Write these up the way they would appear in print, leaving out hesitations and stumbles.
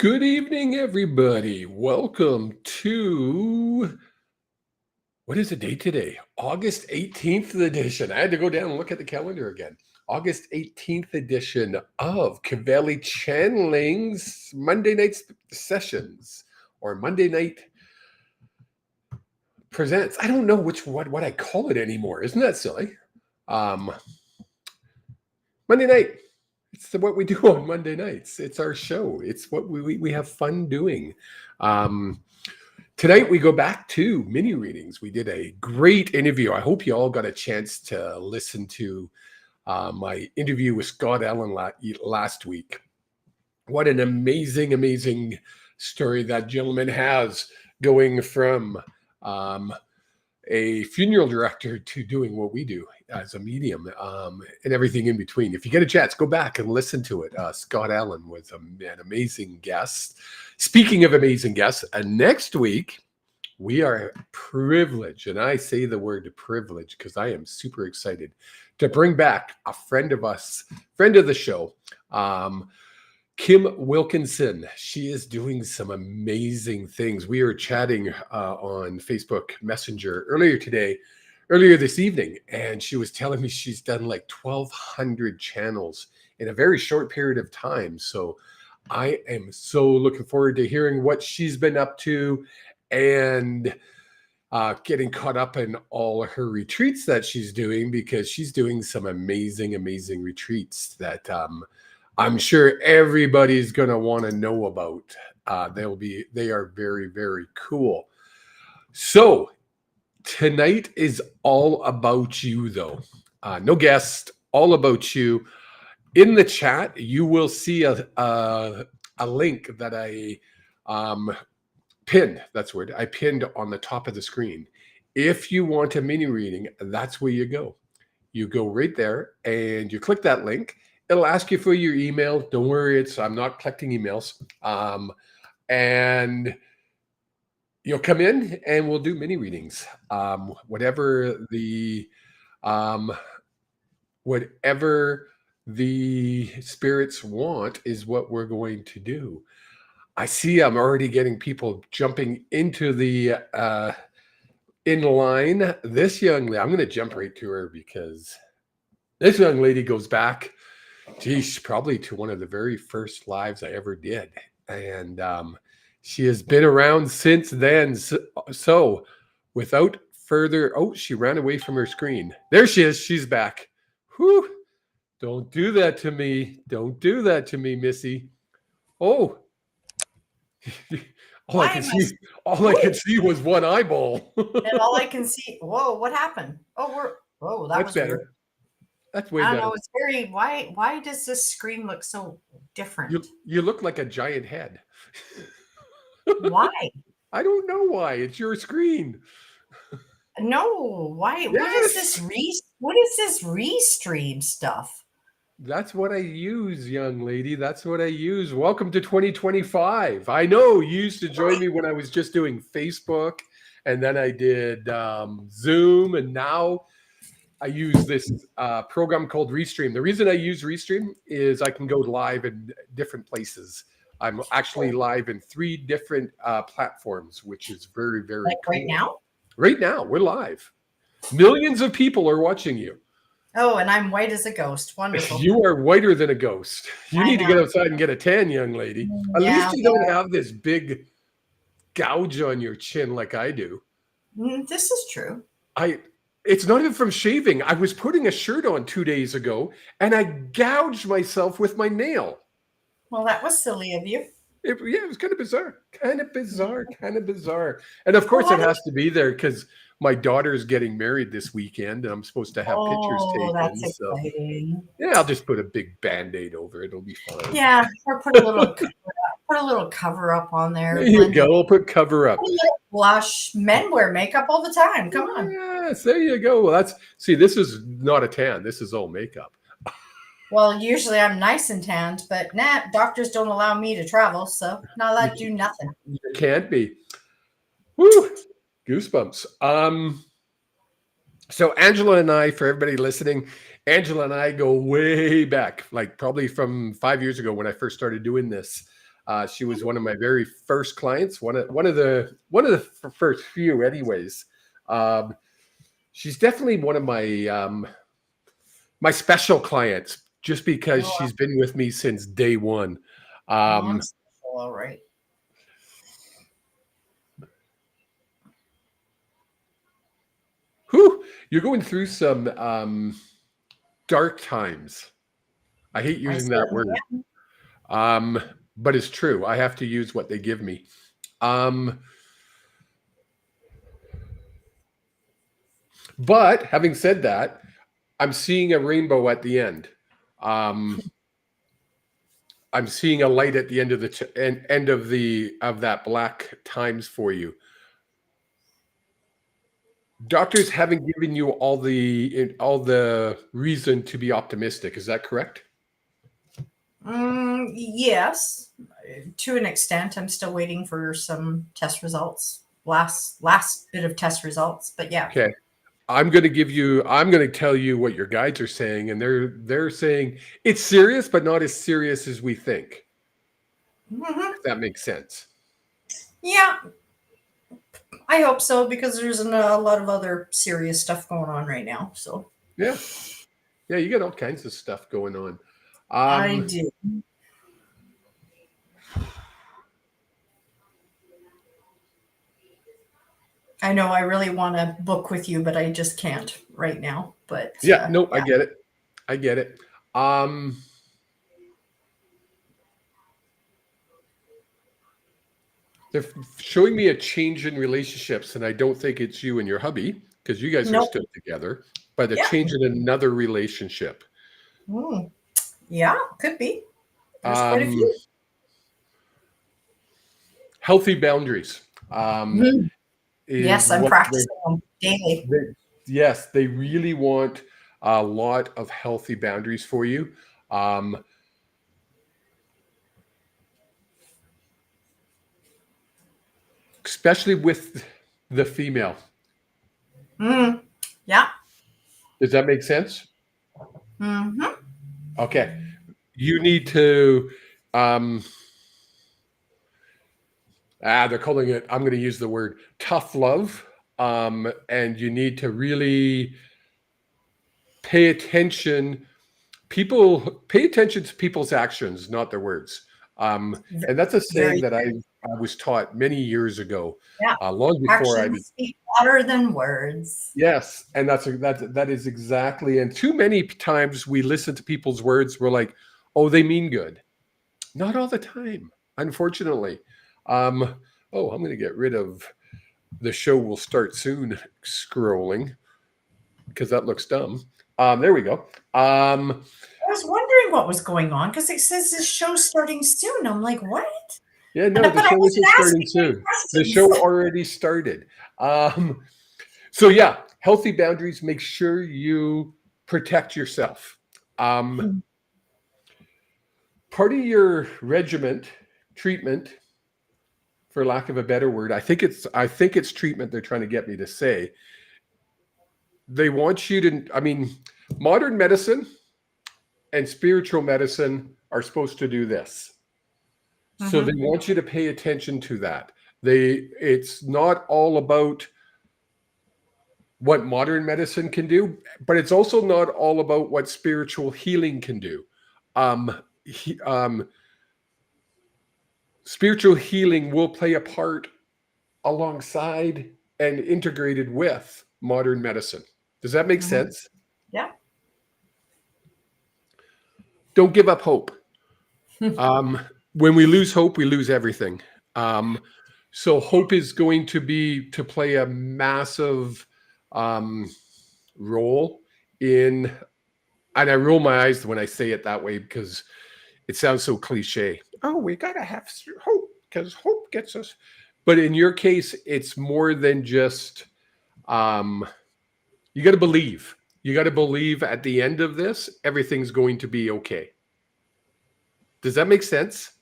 Good evening, everybody. Welcome to what is the date today? August 18th edition. I had to go down and look at the calendar again. August 18th edition of Cavelli Channeling's Monday night sessions or Monday night presents. I don't know what I call it anymore. Isn't that silly? Monday night. It's what we do on Monday nights. It's our show. It's what we have fun doing. Tonight we go back to mini readings. We did a great interview. I hope you all got a chance to listen to my interview with Scott Allen last week. What an amazing story that gentleman has, going from a funeral director to doing what we do as a medium, and everything in between. If you get a chance, go back and listen to it. Scott Allen was an amazing guest. Speaking of amazing guests, next week we are privileged, and I say the word privilege because I am super excited to bring back a friend of the show, Kim Wilkinson. She is doing some amazing things. We were chatting on Facebook Messenger earlier this evening, and she was telling me she's done like 1,200 channels in a very short period of time. So I am so looking forward to hearing what she's been up to and getting caught up in all her retreats that she's doing, because she's doing some amazing retreats that I'm sure everybody's going to want to know about. They are very cool. So tonight is all about you, though. No guest, all about you. In the chat, you will see a link that I pinned. That's the word. I pinned on the top of the screen. If you want a mini reading, that's where you go. You go right there and you click that link. It'll ask you for your email. Don't worry, I'm not collecting emails. And you'll come in and we'll do mini readings. Whatever the spirits want is what we're going to do. I see I'm already getting people jumping into the in line. This young lady, I'm going to jump right to her because this young lady goes back, geez, probably to one of the very first lives I ever did. And she has been around since then. So without further, she ran away from her screen. There she is. She's back. Whew. Don't do that to me. Don't do that to me, Missy. Oh. All I could see was one eyeball. And all I can see, whoa, what happened? That was better. Weird. That's way better. I don't know. It's very, why does this screen look so different? You look like a giant head. Why? I don't know why. It's your screen. No, why? Yes. What is this restream stuff? That's what I use, young lady. That's what I use. Welcome to 2025. I know you used to join me when I was just doing Facebook, and then I did Zoom, and now I use this program called Restream. The reason I use Restream is I can go live in different places. I'm actually live in 3 different platforms, which is very cool. Right now? Right now, we're live. Millions of people are watching you. Oh, and I'm white as a ghost. Wonderful. You are whiter than a ghost. You need to get outside and get a tan, young lady. At least you don't have this big gouge on your chin like I do. This is true. It's not even from shaving. I was putting a shirt on 2 days ago, and I gouged myself with my nail. Well, that was silly of you. It was kind of bizarre. Kind of bizarre. And of course, it has to be there because my daughter's getting married this weekend, and I'm supposed to have pictures taken. Oh, that's exciting. Yeah, I'll just put a big Band-Aid over it. It'll be fine. Yeah, or put a little cover up on there. There you go. We'll put cover up. Blush. Men wear makeup all the time. Come on. Yes, there you go. Well, this is not a tan. This is all makeup. Well, usually I'm nice and tanned, but doctors don't allow me to travel, so not allowed to do nothing. You can't be. Woo! Goosebumps. So Angela and I, for everybody listening, Angela and I go way back, like probably from 5 years ago when I first started doing this. She was one of my very first clients, one of the first few, anyways. She's definitely one of my special clients, just because Oh, she's been with me since day one. I'm special, all right. Whew, you're going through some dark times. I hate I using that certainly word. am. But it's true. I have to use what they give me. But having said that, I'm seeing a rainbow at the end. I'm seeing a light at the end of the end of that black times for you. Doctors haven't given you all the reason to be optimistic. Is that correct? Yes, to an extent. I'm still waiting for some test results. Last bit of test results, but yeah. Okay. I'm going to tell you what your guides are saying, and they're saying it's serious, but not as serious as we think. Mhm. If that makes sense. Yeah, I hope so, because there's a lot of other serious stuff going on right now. So Yeah. Yeah, you got all kinds of stuff going on. I do. I know I really want to book with you, but I just can't right now. But Yeah, no, I yeah. get it. I get it. They're showing me a change in relationships, and I don't think it's you and your hubby, because you guys are Nope. still together, but a Yeah. change in another relationship. Yeah, could be. There's quite a few. Healthy boundaries. Mhm. Is Yes, I'm what practicing them daily. yes, they really want a lot of healthy boundaries for you. Especially with the female. Yeah. Does that make sense? hmm Okay. You need to they're calling it, I'm going to use the word tough love. And you need to really pay attention. People pay attention to people's actions, not their words. And that's a saying Very that I was taught many years ago, yeah. long before I Actions speak louder than words. yes, and that is exactly. And too many times we listen to people's words, we're like, oh, they mean good. Not all the time, unfortunately. Oh, I'm going to get rid of the show will start soon scrolling because that looks dumb. There we go. I was wondering what was going on because it says this show's starting soon. I'm like, what? Yeah, But no, the I show wasn't isn't starting asking any soon. The questions. show already started. So yeah, healthy boundaries. Make sure you protect yourself. Part of your regiment treatment, for lack of a better word, I think it's treatment they're trying to get me to say. They want you to, I mean, modern medicine and spiritual medicine are supposed to do this. So they want you to pay attention to that. It's not all about what modern medicine can do, but it's also not all about what spiritual healing can do. Spiritual healing will play a part alongside and integrated with modern medicine. Does that make sense? Yeah. Don't give up hope. When we lose hope, we lose everything. So hope is going to play a massive role in, and I roll my eyes when I say it that way because it sounds so cliche. Oh, we gotta have hope because hope gets us. But in your case, it's more than just you got to believe. You got to believe at the end of this, everything's going to be okay. Does that make sense?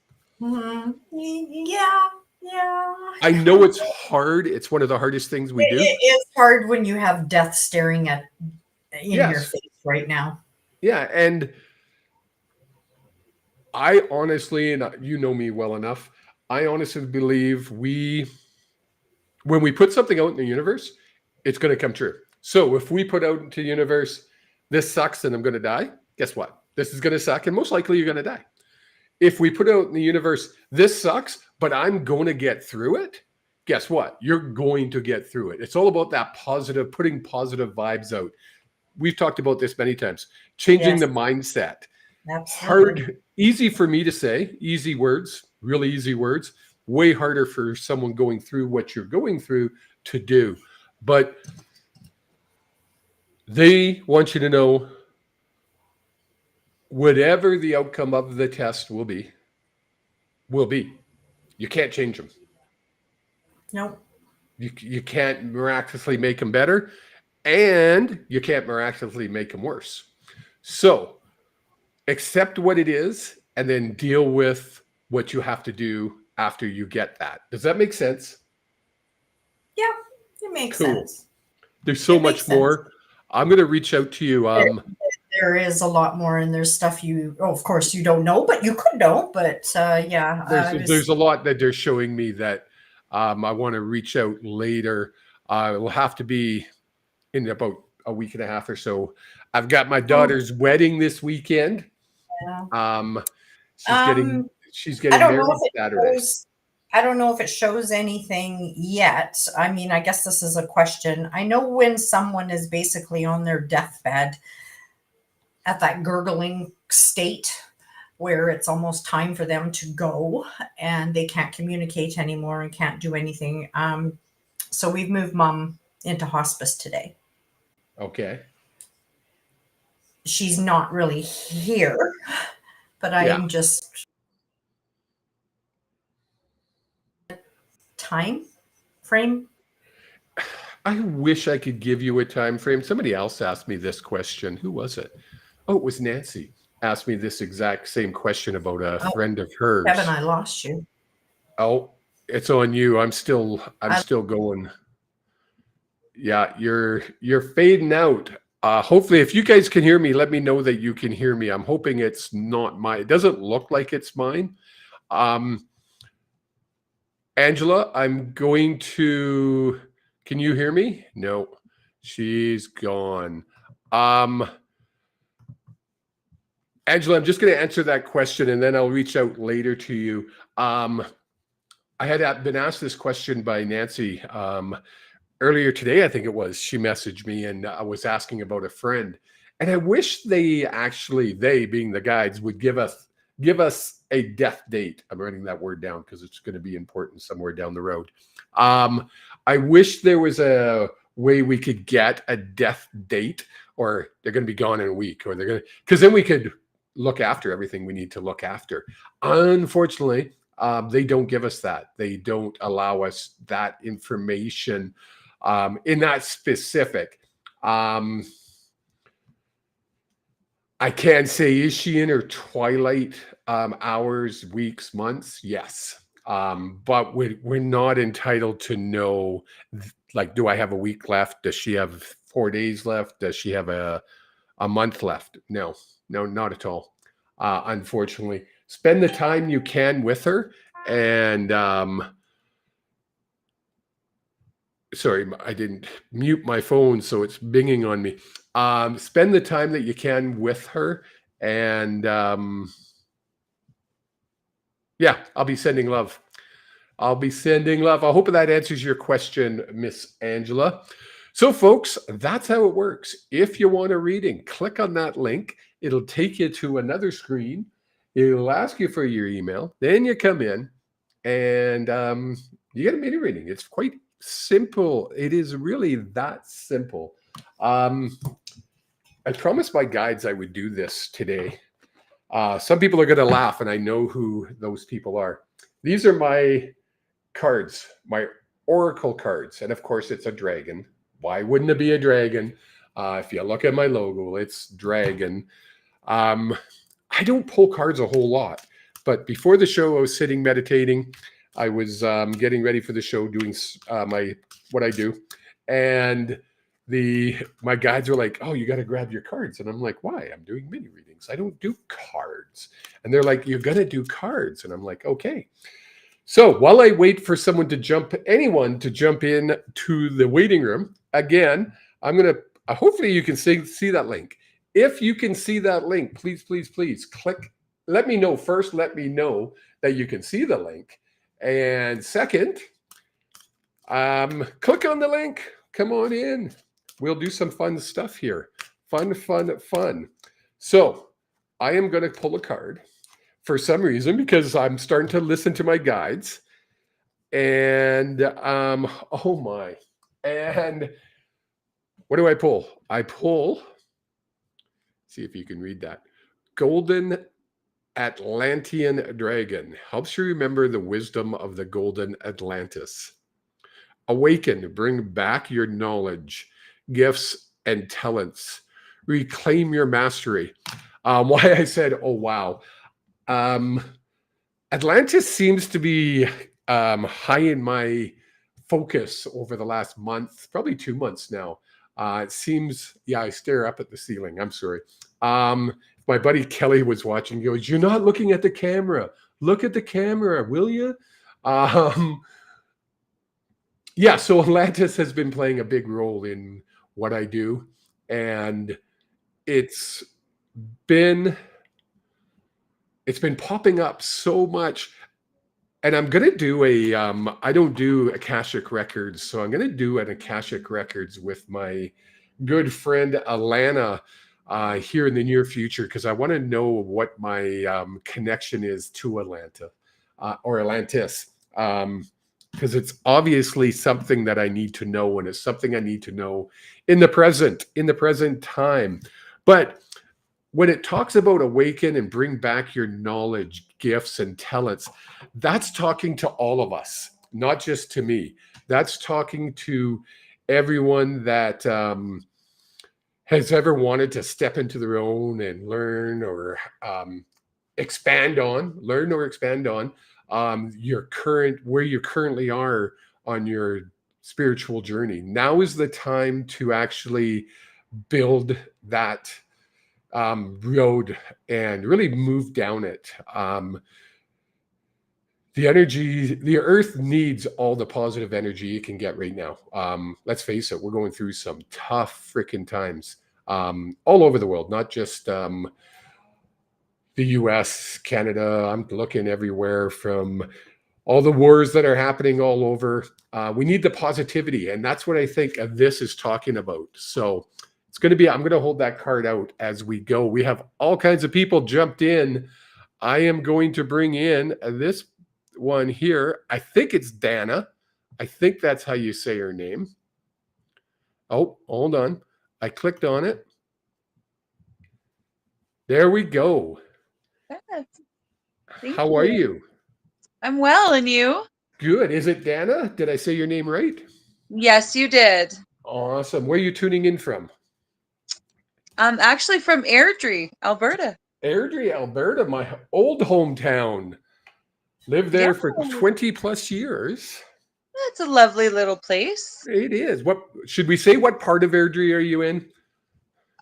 Yeah. Yeah. I know it's hard. It's one of the hardest things we do. It is hard when you have death staring in your Yes. face right now. Yeah. And I honestly, and you know me well enough, I honestly believe when we put something out in the universe, it's going to come true. So if we put out into the universe, this sucks and I'm going to die, guess what? This is going to suck and most likely you're going to die. If we put out in the universe, this sucks, but I'm going to get through it, guess what? You're going to get through it. It's all about that positive, putting positive vibes out. We've talked about this many times. Changing Yes, the mindset. absolutely. Hard, easy for me to say, easy words, really easy words, way harder for someone going through what you're going through to do. But they want you to know whatever the outcome of the test will be. You can't change them. Nope. You can't miraculously make them better, and you can't miraculously make them worse. So accept what it is and then deal with what you have to do after you get that. Does that make sense? Yeah, it makes Cool. sense. There's so It makes much more. I'm going to reach out to you. There is a lot more, and there's stuff of course, you don't know, but you could know. But yeah, There's a lot that they're showing me that I want to reach out later. It will have to be in about a week and a half or so. I've got my daughter's wedding this weekend. Yeah. She's getting married Saturday. I don't know if it shows anything yet. I mean, I guess this is a question. I know when someone is basically on their deathbed at that gurgling state where it's almost time for them to go and they can't communicate anymore and can't do anything. So we've moved mom into hospice today. Okay. She's not really here, but I am just time frame. I wish I could give you a time frame. Somebody else asked me this question. Who was it? Oh, it was Nancy. Asked me this exact same question about a friend of hers. Kevin, I lost you. Oh, it's on you. I'm still going. Yeah, you're fading out. Hopefully, if you guys can hear me, let me know that you can hear me. I'm hoping it's not mine. It doesn't look like it's mine. Angela, I'm going to. Can you hear me? No, she's gone. Angela, I'm just going to answer that question and then I'll reach out later to you. I had been asked this question by Nancy earlier today, I think it was. She messaged me and I was asking about a friend. And I wish they being the guides, would give us a death date. I'm writing that word down because it's going to be important somewhere down the road. I wish there was a way we could get a death date, or they're going to be gone in a week, or because then we could look after everything we need to look after. Unfortunately, they don't give us that. They don't allow us that information in that specific. I can say, is she in her twilight hours, weeks, months? Yes. But we're not entitled to know, like, do I have a week left? Does she have 4 days left? Does she have a month left? No, not at all. Unfortunately, spend the time you can with her. And sorry, I didn't mute my phone, so it's binging on me. Spend the time that you can with her. And yeah, I'll be sending love. I hope that answers your question, Miss Angela. So, folks, that's how it works. If you want a reading, click on that link. It'll take you to another screen. It'll ask you for your email. Then you come in and you get a mini reading. It's quite simple. It is really that simple. I promised my guides I would do this today. Some people are going to laugh, and I know who those people are. These are my cards, my oracle cards. And of course, it's a dragon. Why wouldn't it be a dragon? If you look at my logo, it's dragon. I don't pull cards a whole lot, but before the show, I was sitting meditating. I was getting ready for the show, doing what I do. And my guides were like, "Oh, you got to grab your cards," and I'm like, "Why? I'm doing mini readings. I don't do cards." And they're like, "You're gonna do cards," and I'm like, "Okay." So while I wait for anyone to jump in to the waiting room, again, I'm gonna. Hopefully, you can see that link. If you can see that link, please, please, please click. Let me know first. Let me know that you can see the link, and second, click on the link. Come on in. We'll do some fun stuff here. Fun, fun, fun. So I am going to pull a card for some reason because I'm starting to listen to my guides. And oh my. And what do I pull? I pull, see if you can read that. Golden Atlantean Dragon helps you remember the wisdom of the Golden Atlantis. Awaken, bring back your knowledge, gifts, and talents. Reclaim your mastery. Why I said, oh, wow. Atlantis seems to be high in my focus over the last month, probably 2 months now. It seems, yeah, I stare up at the ceiling. I'm sorry. My buddy Kelly was watching. He goes, "You're not looking at the camera. Look at the camera, will you?" Yeah, so Atlantis has been playing a big role in what I do, and it's been popping up so much. And I'm gonna do I don't do Akashic Records, so I'm gonna do an Akashic Records with my good friend Alana here in the near future because I want to know what my connection is to Atlanta or Atlantis. Because it's obviously something that I need to know, and it's something I need to know in the present time. But when it talks about awaken and bring back your knowledge, gifts, and talents, that's talking to all of us, not just to me. That's talking to everyone that has ever wanted to step into their own and learn or expand on where you currently are on your spiritual journey. Now is the time to actually build that road and really move down it. The earth needs all the positive energy it can get right now. Let's face it, we're going through some tough freaking times all over the world, not just the US, Canada. I'm looking everywhere from all the wars that are happening all over. We need the positivity, and that's what I think this is talking about. So it's going to be, I'm going to hold that card out as we go. We have all kinds of people jumped in. I am going to bring in this one here. I think it's Dana. I think that's how you say her name. Oh, hold on. I clicked on it. There we go. How are you? I'm well, and you? Good. Is it Dana? Did I say your name right? Yes, you did. Awesome. Where are you tuning in from? I'm actually from Airdrie, Alberta. Airdrie, Alberta, my old hometown. Lived there for 20 plus years. That's a lovely little place. It is. What should we say? What part of Airdrie are you in?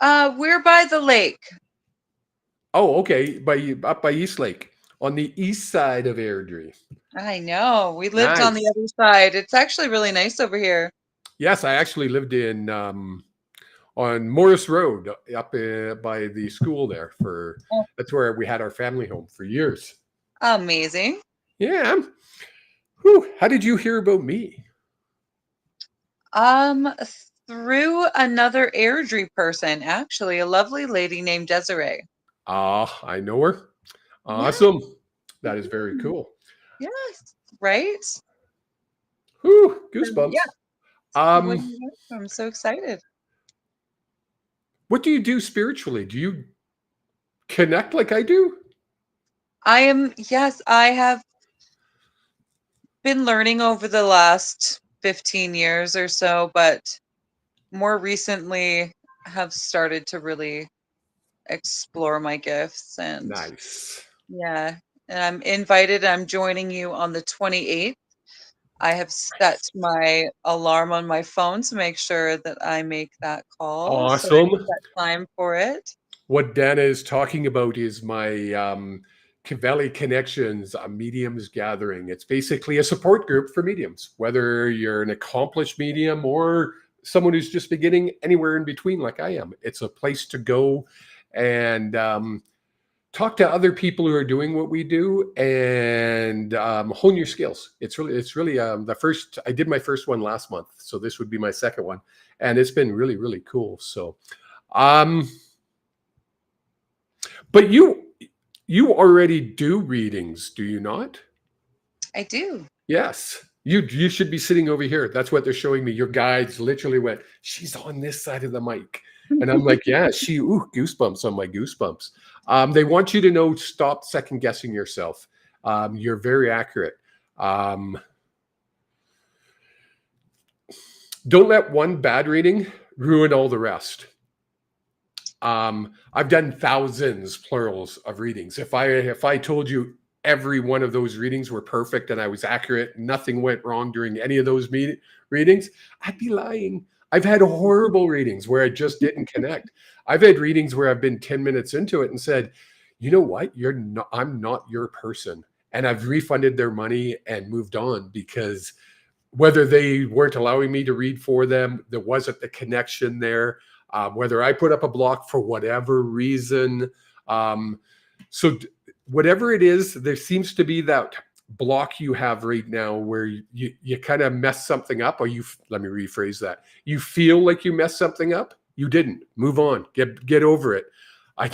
We're by the lake. Oh, okay. Up by East Lake, on the east side of Airdrie. I know. We lived on the other side. It's actually really nice over here. Yes, I actually lived in on Morris Road up by the school there that's where we had our family home for years. Amazing. Yeah. Whew. How did you hear about me? Through another Airdrie person, actually, a lovely lady named Desiree. I know her. Awesome. Yeah. That is very cool. Yes, right? Whew, goosebumps. Yeah. I'm so excited. What do you do spiritually? Do you connect like I do? Yes, I have been learning over the last 15 years or so, but more recently have started to really explore my gifts. And nice. Yeah, and I'm invited. I'm joining you on the 28th I have set my alarm on my phone to make sure that I make that call. So I Awesome. set time for it. What Dana is talking about is my Valley Connections Mediums Gathering. It's basically a support group for mediums, whether you're an accomplished medium or someone who's just beginning, anywhere in between, like I am. It's a place to go and talk to other people who are doing what we do and hone your skills. It's really the first. I did my first one last month, so this would be my second one, and it's been really, really cool. So. But you already do readings, do you not? I do. Yes. You should be sitting over here. That's what they're showing me. Your guides literally went, she's on this side of the mic. And I'm like, yeah, goosebumps on my goosebumps. They want you to know, stop second guessing yourself. You're very accurate. Don't let one bad reading ruin all the rest. I've done thousands, plurals, of readings. If I told you every one of those readings were perfect and I was accurate, nothing went wrong during any of those readings, I'd be lying. I've had horrible readings where I just didn't connect. I've had readings where I've been 10 minutes into it and said, you know what? I'm not your person. And I've refunded their money and moved on, because whether they weren't allowing me to read for them, there wasn't the connection there. Whether I put up a block for whatever reason. So whatever it is, there seems to be that block you have right now where you kind of mess something up, or let me rephrase that. You feel like you messed something up. You didn't. Move on. Get over it. I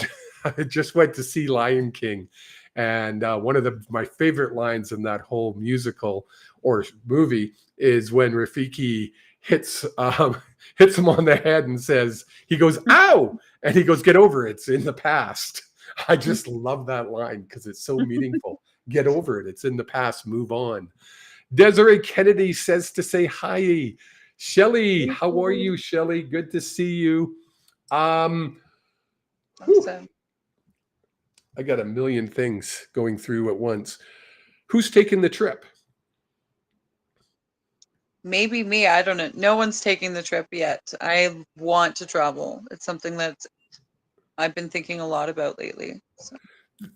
just went to see Lion King. And one of my favorite lines in that whole musical or movie is when Rafiki hits him on the head and says, he goes, ow! And he goes, get over it. It's in the past. I just love that line because it's so meaningful. Get over it. It's in the past. Move on. Desiree Kennedy says to say hi. Shelley, how are you, Shelley? Good to see you. Awesome. I got a million things going through at once. Who's taking the trip? Maybe me. I don't know. No one's taking the trip yet. I want to travel. It's something that I've been thinking a lot about lately. So.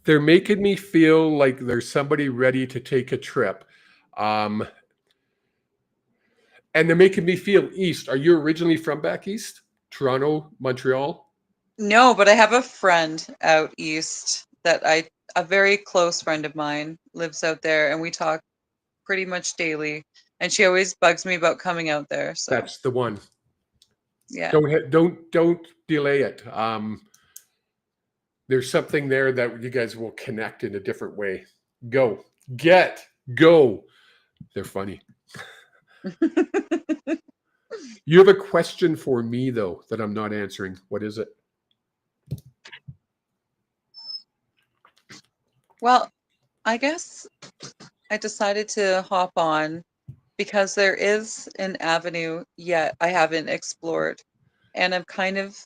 They're making me feel like there's somebody ready to take a trip. And they're making me feel east. Are you originally from back east? Toronto, Montreal? No, but I have a friend out east that a very close friend of mine lives out there, and we talk pretty much daily. And she always bugs me about coming out there. So that's the one. Yeah. Don't delay it. There's something there that you guys will connect in a different way. Go. Go. They're funny. You have a question for me, though, that I'm not answering. What is it? Well, I guess I decided to hop on because there is an avenue yet I haven't explored. And I'm kind of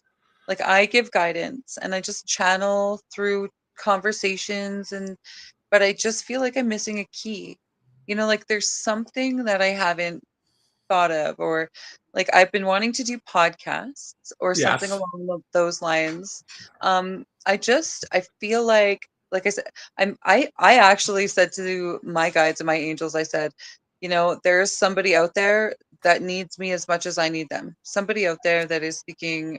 like, I give guidance and I just channel through conversations, but I just feel like I'm missing a key. Like there's something that I haven't thought of, or like I've been wanting to do podcasts or something Yes. along those lines. I feel like I said, I actually said to my guides and my angels, I said, there's somebody out there that needs me as much as I need them. Somebody out there that is seeking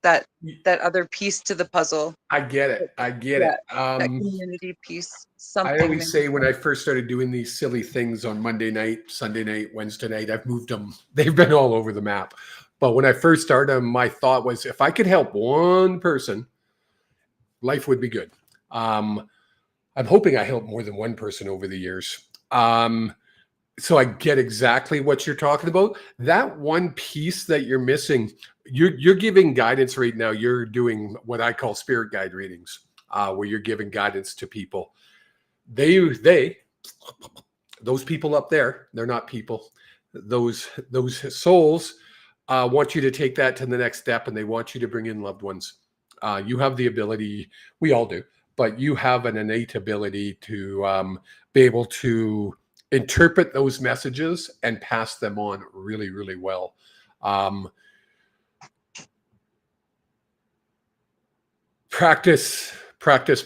that, that other piece to the puzzle. I get it. That community piece. Something. I always say when I first started doing these silly things on Monday night, Sunday night, Wednesday night, I've moved them. They've been all over the map. But when I first started them, my thought was, if I could help one person, life would be good. I'm hoping I helped more than one person over the years. So I get exactly what you're talking about. That one piece that you're missing, you're giving guidance right now. You're doing what I call spirit guide readings, where you're giving guidance to people. Those people up there, they're not people. Those souls want you to take that to the next step, and they want you to bring in loved ones. You have the ability, we all do, but you have an innate ability to be able to interpret those messages and pass them on really, really well. Practice. That's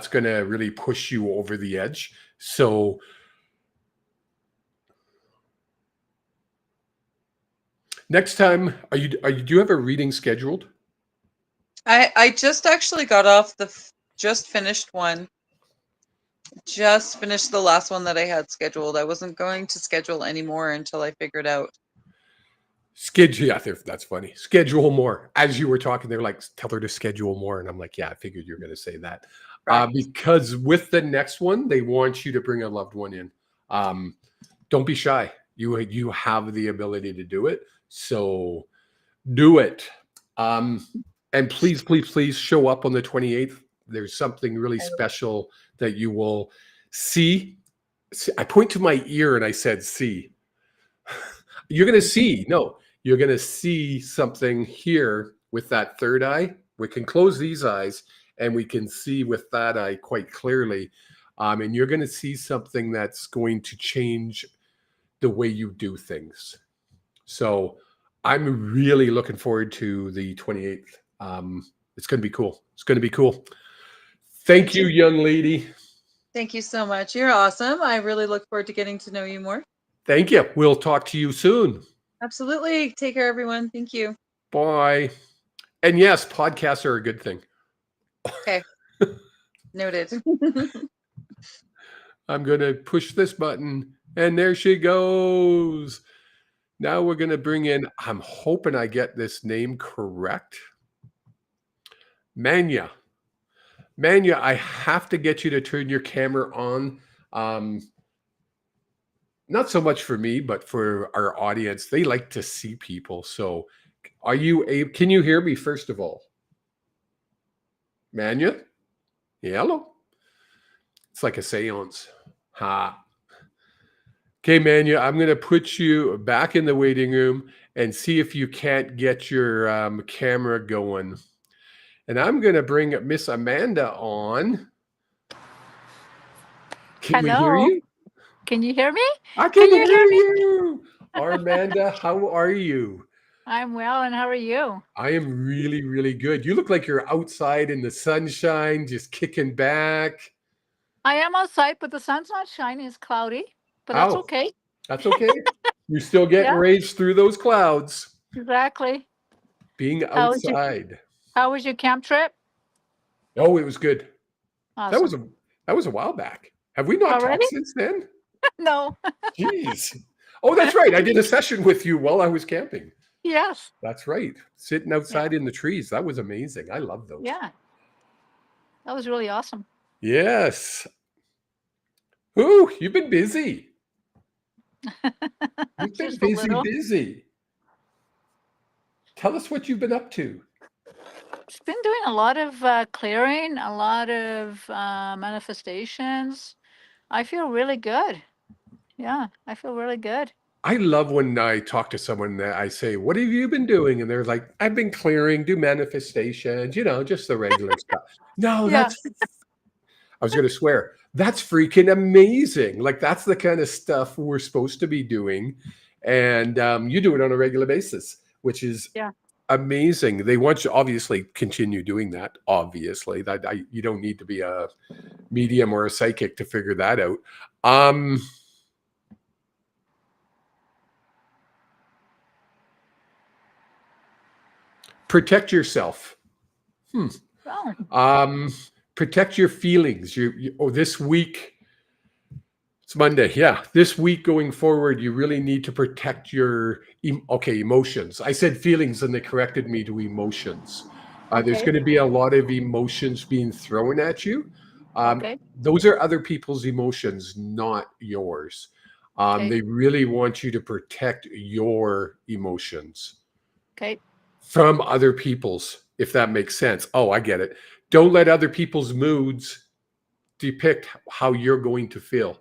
going to really push you over the edge. So next time, do you have a reading scheduled? I just actually got off just finished one. Just finished the last one that I had scheduled. I wasn't going to schedule any more until I figured out. Yeah, that's funny. Schedule more. As you were talking, they're like, tell her to schedule more. And I'm like, yeah, I figured you were going to say that. Right. Because with the next one, they want you to bring a loved one in. Don't be shy. You have the ability to do it. So do it. And please, please, please show up on the 28th. There's something really special that you will see. I point to my ear and I said, see. You're going to see. No, you're going to see something here with that third eye. We can close these eyes and we can see with that eye quite clearly. And you're going to see something that's going to change the way you do things. So I'm really looking forward to the 28th. It's going to be cool. It's going to be cool. Thank you, young lady. Thank you so much. You're awesome. I really look forward to getting to know you more. Thank you. We'll talk to you soon. Absolutely. Take care, everyone. Thank you. Bye. And yes, podcasts are a good thing. Okay. Noted. I'm going to push this button and there she goes. Now we're going to bring in, I'm hoping I get this name correct. Manya. Manya, I have to get you to turn your camera on. Not so much for me, but for our audience. They like to see people. So can you hear me first of all? Manya? Hello? It's like a seance. Ha. Okay, Manya, I'm going to put you back in the waiting room and see if you can't get your camera going. And I'm going to bring Miss Amanda on. Can we hear you? Can you hear me? I can hear you. Amanda, how are you? I'm well, and how are you? I am really, really good. You look like you're outside in the sunshine, just kicking back. I am outside, but the sun's not shining. It's cloudy, but that's okay. That's okay. You're still getting rays through those clouds. Exactly. Being outside. How was your camp trip? Oh, it was good. Awesome. That was a while back. Have we not talked since then? No. Jeez. Oh, that's right. I did a session with you while I was camping. Yes. That's right. Sitting outside in the trees. That was amazing. I love those. Yeah. That was really awesome. Yes. Ooh, you've been busy. You've been busy. Tell us what you've been up to. It's been doing a lot of clearing, a lot of manifestations. I feel really good. Yeah, I feel really good. I love when I talk to someone that I say, what have you been doing? And they're like, I've been clearing, do manifestations, just the regular stuff. No, I was going to swear. That's freaking amazing. Like, that's the kind of stuff we're supposed to be doing. And you do it on a regular basis, which is amazing. They want you obviously continue doing that. Obviously, you don't need to be a medium or a psychic to figure that out. Protect yourself. Protect your feelings. This week, it's Monday. Yeah. This week going forward, you really need to protect your emotions. I said feelings and they corrected me to emotions. There's going to be a lot of emotions being thrown at you. Those are other people's emotions, not yours. They really want you to protect your emotions. From other people's, if that makes sense. Oh, I get it. Don't let other people's moods depict how you're going to feel.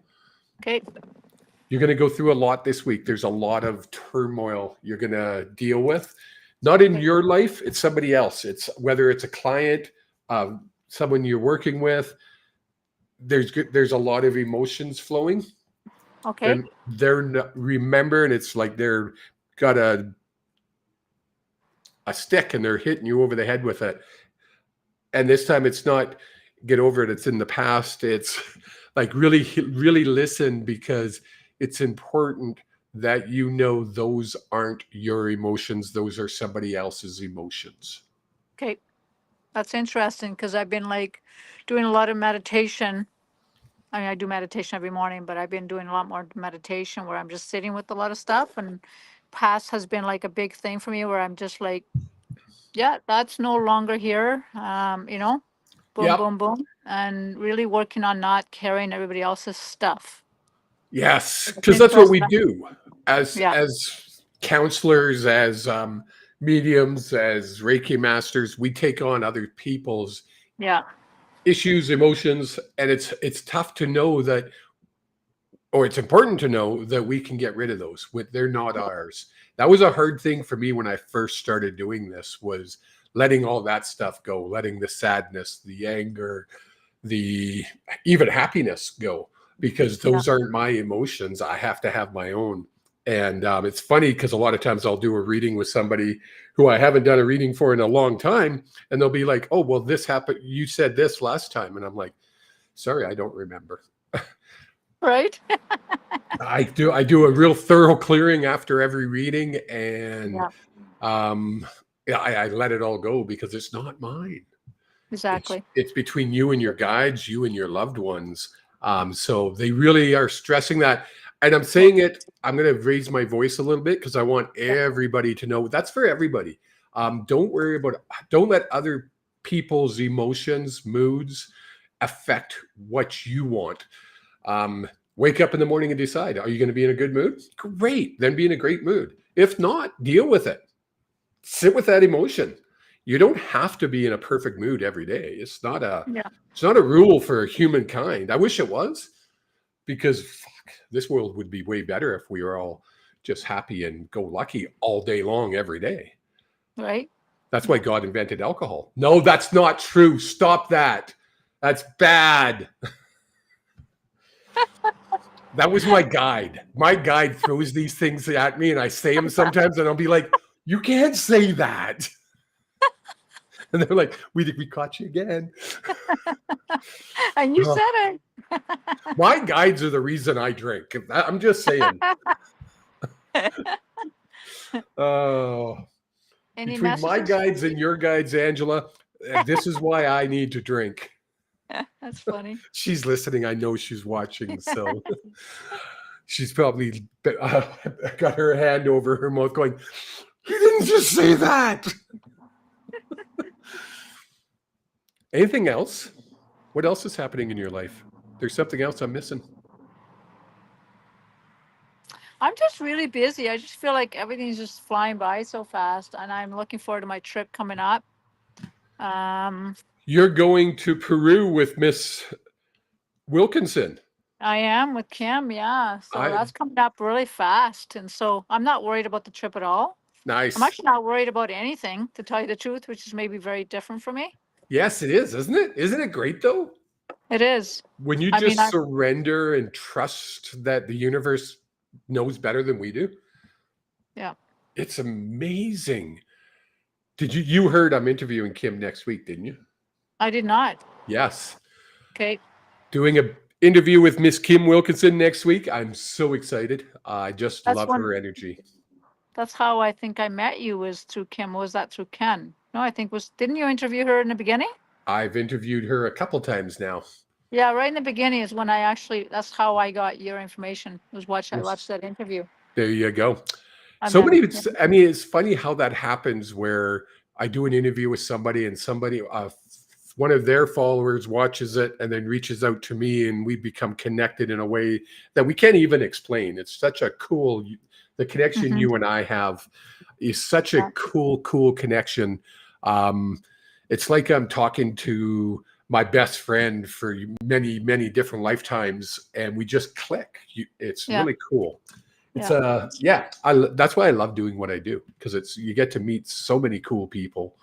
You're going to go through a lot this week. There's a lot of turmoil you're going to deal with. Not in your life, it's somebody else. It's whether it's a client, someone you're working with, there's a lot of emotions flowing. Okay. And they're not, remember, and it's like they're got a stick and they're hitting you over the head with it. And this time it's not get over it, it's in the past. It's like really, really listen, because it's important that you know those aren't your emotions, those are somebody else's emotions. Okay. That's interesting because I've been like doing a lot of meditation. I mean, I do meditation every morning, but I've been doing a lot more meditation where I'm just sitting with a lot of stuff. And past has been like a big thing for me where I'm just like, yeah, that's no longer here. You know, boom, Yep. boom, boom. And really working on not carrying everybody else's stuff. Yes, It's because that's what we interesting. do as Yeah. as counselors, as mediums, as Reiki masters. We take on other people's Yeah. issues, emotions, and it's tough to know that, or it's important to know that we can get rid of those. They're not ours. That was a hard thing for me when I first started doing this, was letting all that stuff go, letting the sadness, the anger, the even happiness go, because Yeah. those aren't my emotions. I have to have my own. And it's funny because a lot of times I'll do a reading with somebody who I haven't done a reading for in a long time, and they'll be like, "Oh, well, this happened. You said this last time," and I'm like, "Sorry, I don't remember." Right. I do a real thorough clearing after every reading, and Yeah. yeah, I let it all go because it's not mine. Exactly. It's between you and your guides, you and your loved ones. So they really are stressing that. And I'm saying it, I'm going to raise my voice a little bit because I want everybody to know that's for everybody. Don't worry about, don't let other people's emotions, moods affect what you want. Wake up in the morning and decide, are you going to be in a good mood? Great. Then be in a great mood. If not, deal with it. Sit with that emotion. You don't have to be in a perfect mood every day. It's not a rule for humankind. I wish it was, because this world would be way better if we were all just happy and go lucky all day long every day. Right. That's why God invented alcohol. No, that's not true. Stop that. That's bad. That was my guide. My guide throws these things at me and I say them sometimes and I'll be like, you can't say that. And they're like, we caught you again. And you said it. My guides are the reason I drink. I'm just saying. Oh, Any between my messages? guides and your guides, Angela, this is why I need to drink. That's funny. She's listening. I know she's watching. So she's probably got her hand over her mouth going, you didn't just say that. Anything else? What else is happening in your life? There's something else I'm missing. I'm just really busy. I just feel like everything's just flying by so fast, and I'm looking forward to my trip coming up. You're going to Peru with Miss Wilkinson. I am with Kim, yeah. So that's coming up really fast, and so I'm not worried about the trip at all. Nice. I'm actually not worried about anything, to tell you the truth, which is maybe very different for me. Yes, it is, isn't it? Isn't it great though? It is. When you just surrender and trust that the universe knows better than we do. Yeah. It's amazing. You heard I'm interviewing Kim next week, didn't you? I did not. Yes. Okay. Doing an interview with Miss Kim Wilkinson next week. I'm so excited. I just love her energy. That's how I think I met you, was through Kim. Was that through Ken? No, I think didn't you interview her in the beginning? I've interviewed her a couple times now. Yeah, right in the beginning is when that's how I got your information. I watched that interview. There you go. I mean, it's funny how that happens where I do an interview with somebody and somebody, one of their followers watches it and then reaches out to me and we become connected in a way that we can't even explain. It's such a cool, the connection you and I have is such a cool connection. It's like I'm talking to my best friend for many different lifetimes and we just click. It's really cool. It's that's why I love doing what I do, because you get to meet so many cool people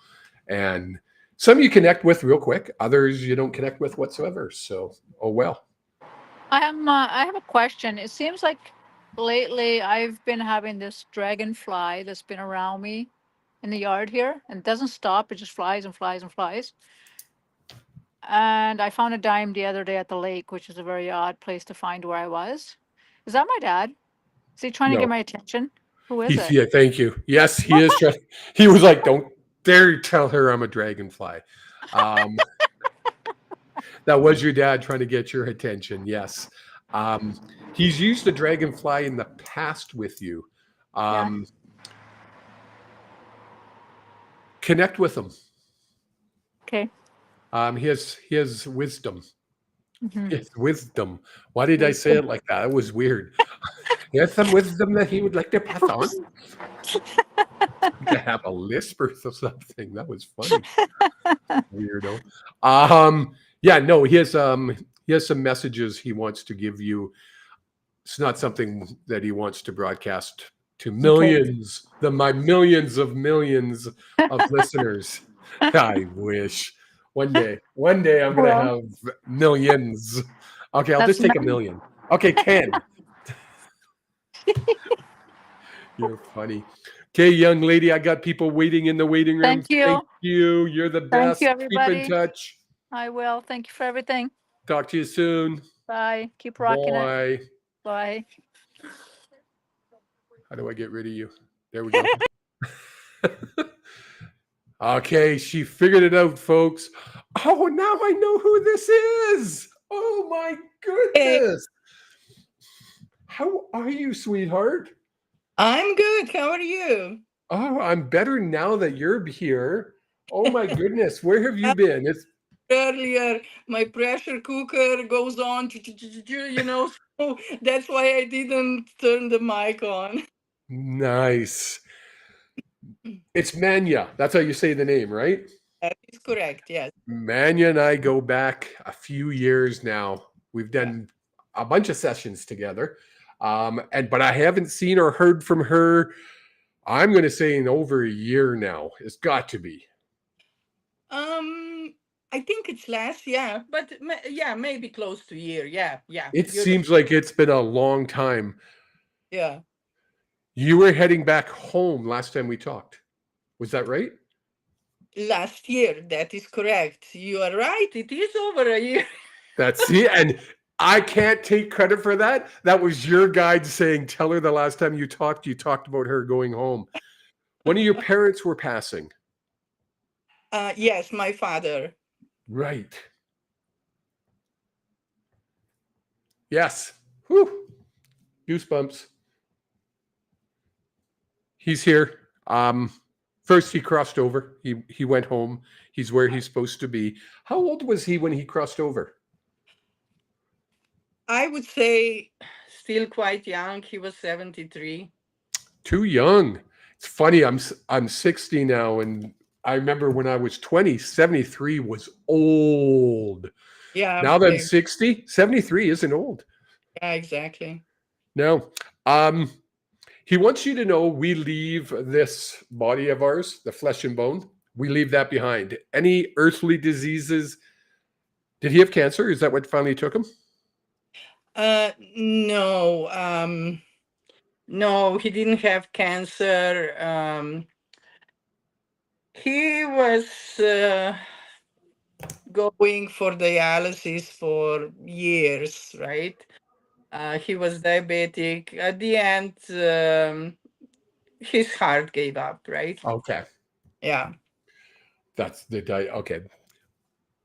and Some you connect with real quick, others you don't connect with whatsoever. So, oh well. I have a question. It seems like lately I've been having this dragonfly that's been around me in the yard here and it doesn't stop. It just flies and flies and flies. And I found a dime the other day at the lake, which is a very odd place to find where I was. Is that my dad? Is he trying to No. get my attention? Who is it? Yeah, thank you. Yes, he is. He was like, "Don't dare tell her I'm a dragonfly." That was your dad trying to get your attention. Yes, he's used the dragonfly in the past with you. Connect with him. Okay. He has wisdom. Mhm. He has wisdom. Why did I say it like that? That was weird. He has some wisdom that he would like to pass on. To have a lisp or something. That was funny. Weirdo. Yeah, no, he has some messages he wants to give you. It's not something that he wants to broadcast to millions, my millions of listeners. I wish. One day I'm gonna have millions. Okay, I'll just take a million. Okay, 10. You're funny. Okay, young lady, I got people waiting in the waiting room. Thank you. Thank you. You're the best. Thank you, everybody. Keep in touch. I will. Thank you for everything. Talk to you soon. Bye. Keep rocking it. Bye. Bye. How do I get rid of you? There we go. Okay, she figured it out, folks. Oh, now I know who this is. Oh my goodness. How are you, sweetheart? I'm good. How are you? Oh, I'm better now that you're here. Oh my goodness. Where have you been? It's Earlier, my pressure cooker goes on, so that's why I didn't turn the mic on. nice. It's Manya. That's how you say the name, right? That is correct, yes. Manya and I go back a few years now. We've done a bunch of sessions together. But I haven't seen or heard from her, I'm going to say, in over a year now. It's got to be. I think it's less, but maybe close to a year. Yeah. It seems like it's been a long time. Yeah. You were heading back home last time we talked. Was that right? Last year, that is correct. You are right. It is over a year. That's it. And I can't take credit for that. That was your guide saying, tell her the last time you talked about her going home. One of your parents were passing. Yes, my father. Right. Yes. Whew. Goosebumps. He's here. First he crossed over. He went home. He's where he's supposed to be. How old was he when he crossed over? I would say still quite young. He was 73. Too young. It's funny. I'm 60 now, and I remember when I was 20, 73 was old. Yeah. Now that I'm 60, 73 isn't old. Yeah, exactly. No. He wants you to know we leave this body of ours, the flesh and bone, we leave that behind. Any earthly diseases? Did he have cancer? Is that what finally took him? No. No, he didn't have cancer. He was going for dialysis for years, right? He was diabetic. At the end, his heart gave up, right? Okay. Yeah. That's the diet. Okay.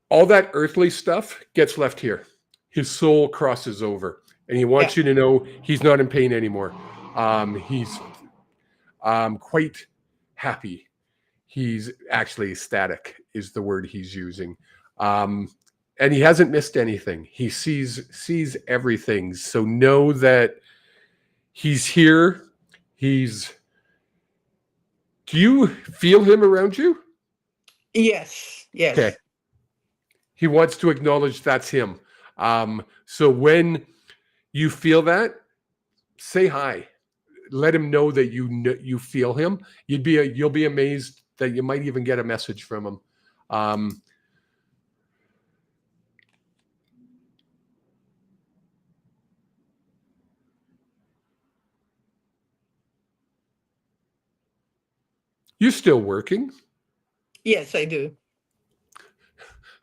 All that earthly stuff gets left here. His soul crosses over, and he wants you to know he's not in pain anymore. He's quite happy. He's actually ecstatic is the word he's using. And he hasn't missed anything. He sees everything. So know that he's here. Do you feel him around you? Yes. Okay. He wants to acknowledge that's him. So when you feel that, say hi. Let him know that you feel him. You'll be amazed that you might even get a message from him. Um, you still working? Yes, I do.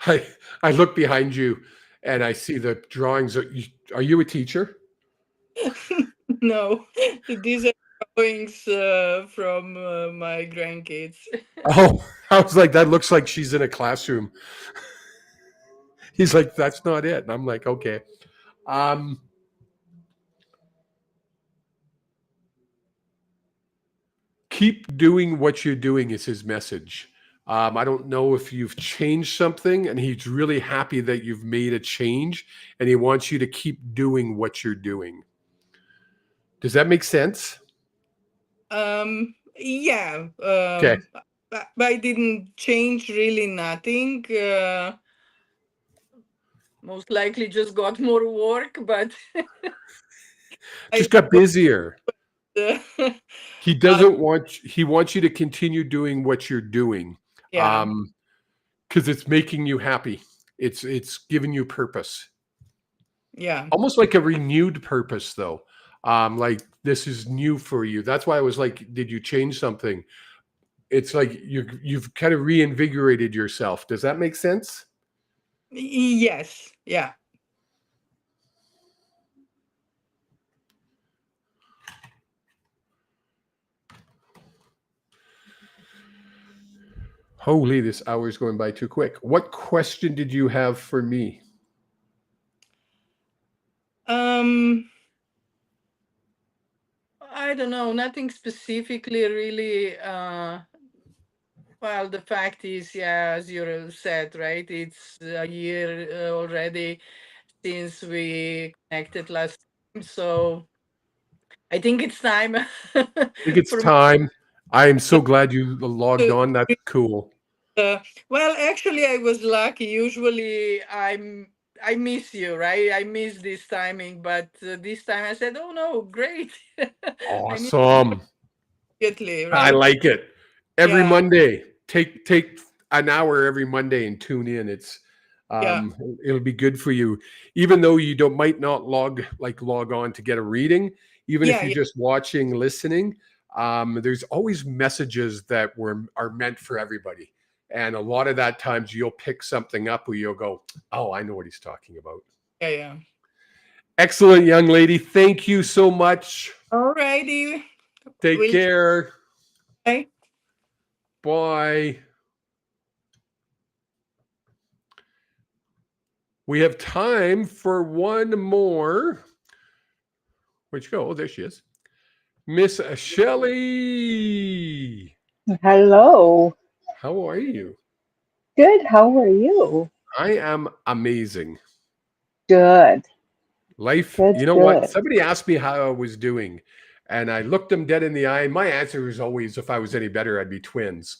I look behind you and I see the drawings. Are you a teacher? No, these are drawings from my grandkids. Oh, I was like, that looks like she's in a classroom. He's like, that's not it. And I'm like, okay. Keep doing what you're doing is his message. I don't know if you've changed something, and he's really happy that you've made a change, and he wants you to keep doing what you're doing. Does that make sense? Yeah. Okay. But I didn't change really nothing. Most likely just got more work, but Just got busier. uh, He doesn't want, he wants you to continue doing what you're doing. yeah. Because it's making you happy. It's giving you purpose. Yeah. Almost like a renewed purpose, though. Like this is new for you. That's why I was like, did you change something? It's like you've kind of reinvigorated yourself. Does that make sense? Yes. Yeah. Holy, this hour is going by too quick. What question did you have for me? I don't know, nothing specifically really. Well, the fact is, yeah, as you said, right? It's a year already since we connected last time, so I think it's time. I think it's for time. I am so glad you logged on. That's cool. Well, actually, I was lucky. Usually, I miss you, right? I miss this timing, but this time I said, "Oh no, great! I need Awesome. immediately, I right?" like it. Every Yeah. Monday, take an hour every Monday and tune in. It's Yeah. it'll be good for you. Even though you might not log on to get a reading, even if Yeah. you're Yeah. just watching, listening, there's always messages that are meant for everybody. And a lot of that times you'll pick something up where you'll go, oh, I know what he's talking about. Yeah. Yeah. Excellent, young lady. Thank you so much. All righty. Take care. Bye. Bye. We have time for one more. Where'd you go? Oh, there she is. Miss Shelley. Hello. How are you? Good. How are you? I am amazing. Good. Life, Good, you know what? good. Somebody asked me how I was doing, and I looked them dead in the eye, and my answer was always, if I was any better, I'd be twins.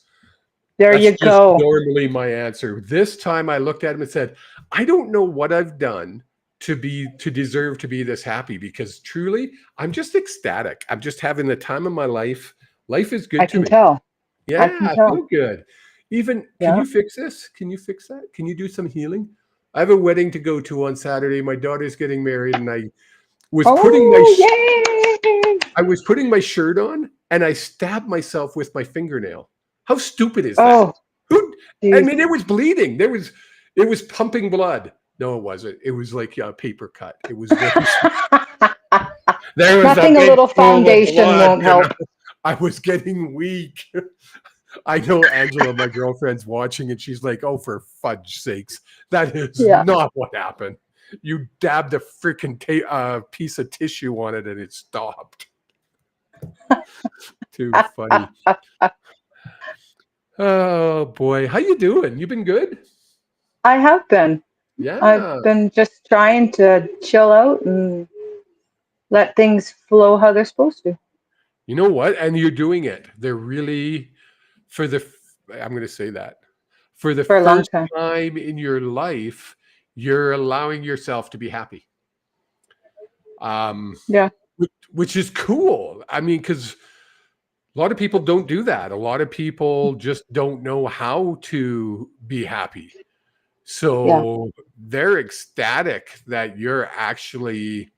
There That's you just go. normally my answer. This time I looked at him and said, I don't know what I've done to deserve to be this happy, because truly I'm just ecstatic. I'm just having the time of my life. Life is good I to can me. tell. Yeah, I can I tell. feel good. Even, can Yeah. you fix this? Can you fix that? Can you do some healing? I have a wedding to go to on Saturday. My daughter's getting married, and I was putting my yay! I was putting my shirt on, and I stabbed myself with my fingernail. How stupid is that? Oh, Who? I geez. mean, it was bleeding. It was pumping blood. No, it wasn't. It was like a paper cut. It was very. There was Nothing a big little pool of foundation blood, won't help. I was getting weak. I know Angela, my girlfriend's watching, and she's like, "Oh, for fudge sakes, that is Yeah. not what happened. You dabbed a freaking piece of tissue on it, and it stopped." Too funny. Oh boy, how you doing? You been good? I have been. Yeah. I've been just trying to chill out and let things flow how they're supposed to. You know what? And you're doing it. They're really, I'm going to say that, for the For a long first time. time in your life, you're allowing yourself to be happy. Yeah. Which is cool. I mean, because A lot of people don't do that. A lot of people just don't know how to be happy. So they're ecstatic that you're actually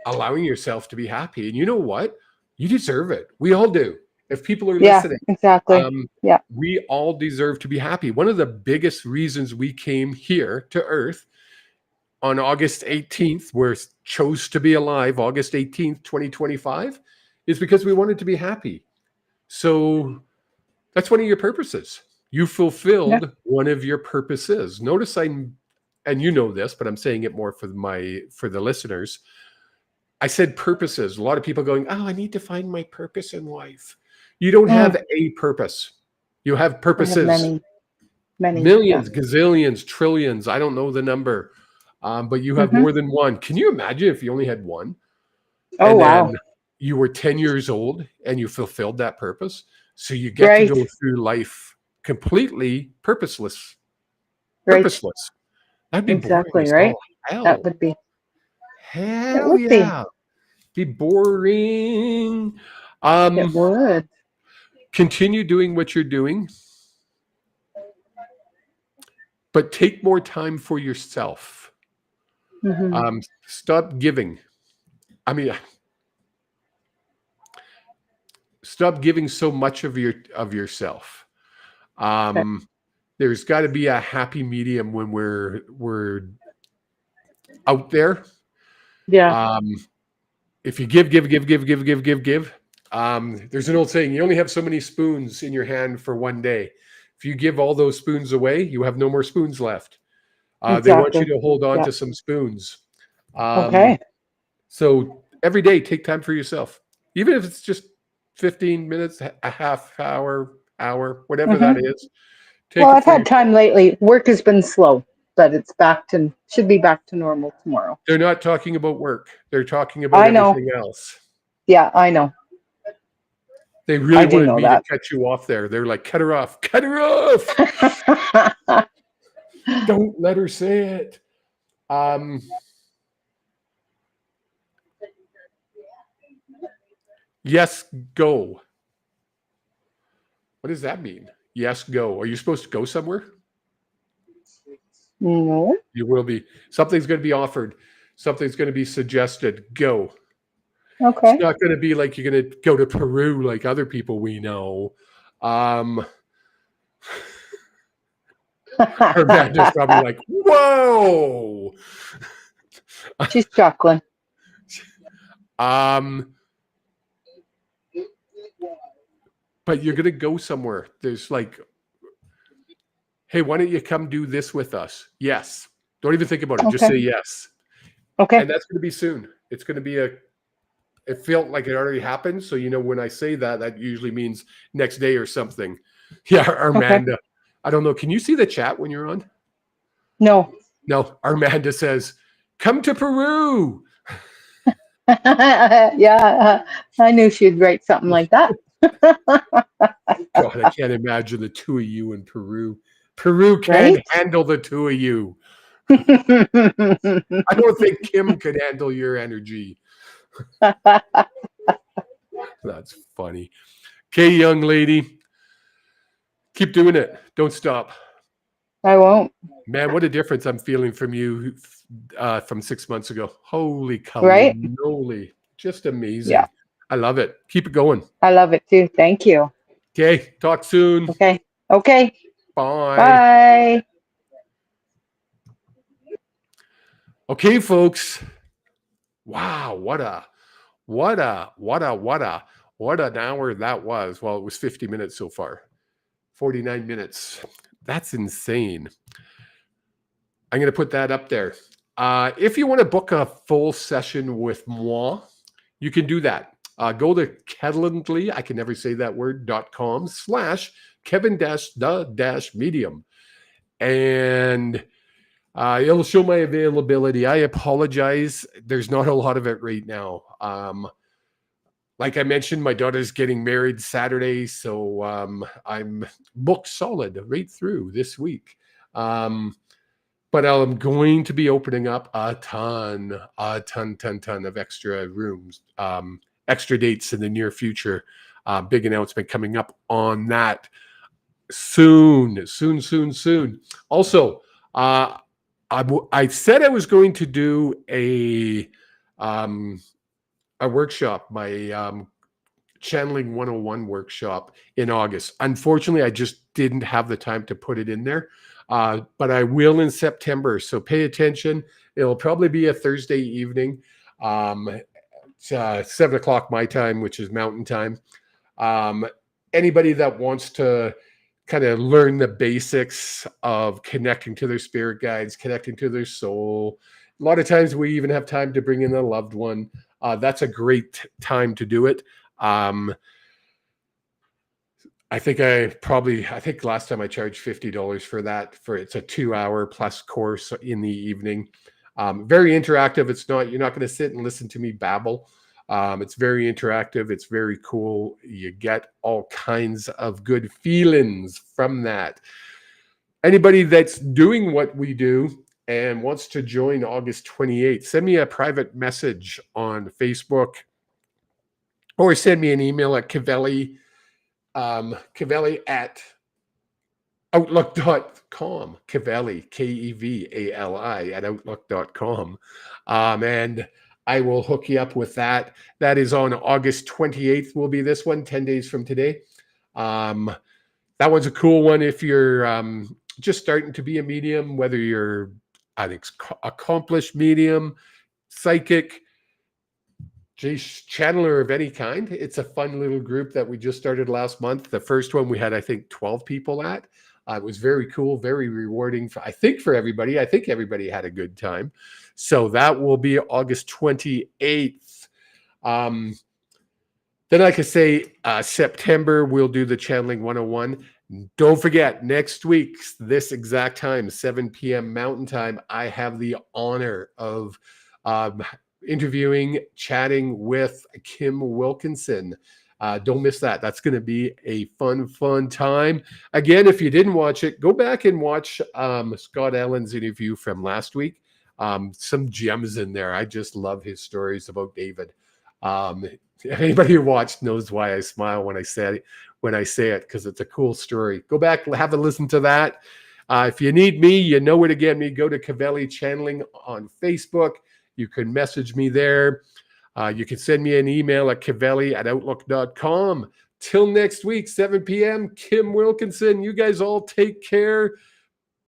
allowing yourself to be happy. And you know what? You deserve it. We all do. If people are Yeah, listening, exactly. Yeah. we all deserve to be happy. One of the biggest reasons we came here to Earth on August 18th, we're chose to be alive, August 18th, 2025, is because we wanted to be happy. So that's one of your purposes. You fulfilled one of your purposes. Notice and you know this, but I'm saying it more for the listeners. I said purposes. A lot of people going, oh, I need to find my purpose in life. You don't have a purpose. You have I have purposes. many. Millions, gazillions, trillions. I don't know the number. But you have more than one. Can you imagine if you only had one? Oh, and wow. then you were 10 years old and you fulfilled that purpose. So you get to go through life completely purposeless. Right. Purposeless. That'd be Exactly, boring. right? Hell. That would be. Hell would be. yeah. Be boring. It would. Continue doing what you're doing, but take more time for yourself. Stop giving. I mean, stop giving so much of yourself. There's got to be a happy medium when we're out there. Yeah. If you give, there's an old saying, you only have so many spoons in your hand for one day. If you give all those spoons away, you have no more spoons left. They want you to hold on to some spoons. Okay. So every day, take time for yourself. Even if it's just 15 minutes, a half hour, whatever that is. I've had time lately. Work has been slow, but it's should be back to normal tomorrow. They're not talking about work. They're talking about everything else. Yeah, I know. They really wanted me to cut you off there. They're like, cut her off. Cut her off. Don't let her say it. Yes, go. What does that mean? Yes, go. Are you supposed to go somewhere? No. You will be. Something's going to be offered. Something's going to be suggested. Go. Okay. It's not going to be like you're going to go to Peru like other people we know. Amanda's probably like, whoa. She's chuckling. But you're going to go somewhere. There's like, hey, why don't you come do this with us? Yes. Don't even think about it. Just say yes. Okay. And that's going to be soon. It's going to be it felt like it already happened. So, when I say that, that usually means next day or something. Yeah, Armanda. Okay. I don't know. Can you see the chat when you're on? No. No. Armanda says, come to Peru. Yeah, I knew she'd write something like that. God, I can't imagine the two of you in Peru. Peru can't handle the two of you. I don't think Kim could handle your energy. That's funny. Okay, young lady. Keep doing it. Don't stop. I won't. Man, what a difference I'm feeling from you from 6 months ago. Holy cow. Right? Holy. Just amazing. Yeah. I love it. Keep it going. I love it too. Thank you. Okay. Talk soon. Okay. Bye. Bye. Okay, folks. Wow, what an hour that was. Well, it was 50 minutes so far. 49 minutes. That's insane. I'm going to put that up there. If you want to book a full session with moi, you can do that. Go to Calendly, I can never say that word, .com/Kevin-the-medium. And it'll show my availability. I apologize. There's not a lot of it right now. Like I mentioned, my daughter's getting married Saturday, so I'm booked solid right through this week. But I'm going to be opening up a ton of extra rooms, extra dates in the near future. Big announcement coming up on that soon. Also, I said I was going to do a workshop, my Channeling 101 workshop in August. Unfortunately, I just didn't have the time to put it in there, but I will in September. So pay attention. It'll probably be a Thursday evening, 7 o'clock my time, which is Mountain Time. Anybody that wants to kind of learn the basics of connecting to their spirit guides, connecting to their soul. A lot of times we even have time to bring in a loved one. That's a great time to do it. I think last time I charged $50 for that. It's a 2-hour plus course in the evening. Very interactive. You're not going to sit and listen to me babble. It's very interactive. It's very cool. You get all kinds of good feelings from that. Anybody that's doing what we do and wants to join August 28th, send me a private message on Facebook or send me an email at Keveli at outlook.com. Keveli, Kevali at outlook.com. And I will hook you up with that. That is on August 28th will be this one, 10 days from today. That one's a cool one if you're just starting to be a medium, whether you're an accomplished medium, psychic, channeler of any kind. It's a fun little group that we just started last month. The first one we had, I think, 12 people at. It was very cool, very rewarding, for everybody. I think everybody had a good time. So that will be August 28th. Then, like I say, September, we'll do the Channeling 101. Don't forget, next week, this exact time, 7 p.m. Mountain Time, I have the honor of interviewing, chatting with Kim Wilkinson. Don't miss that. That's going to be a fun time. Again, if you didn't watch it, go back and watch Scott Allen's interview from last week. Some gems in there. I just love his stories about David. Anybody who watched knows why I smile when I say it, because it's a cool story. Go back, have a listen to that. If you need me, you know where to get me. Go to Keveli Channeling on Facebook. You can message me there. You can send me an email at Keveli at outlook.com. Till next week, 7 p.m., Kim Wilkinson. You guys all take care.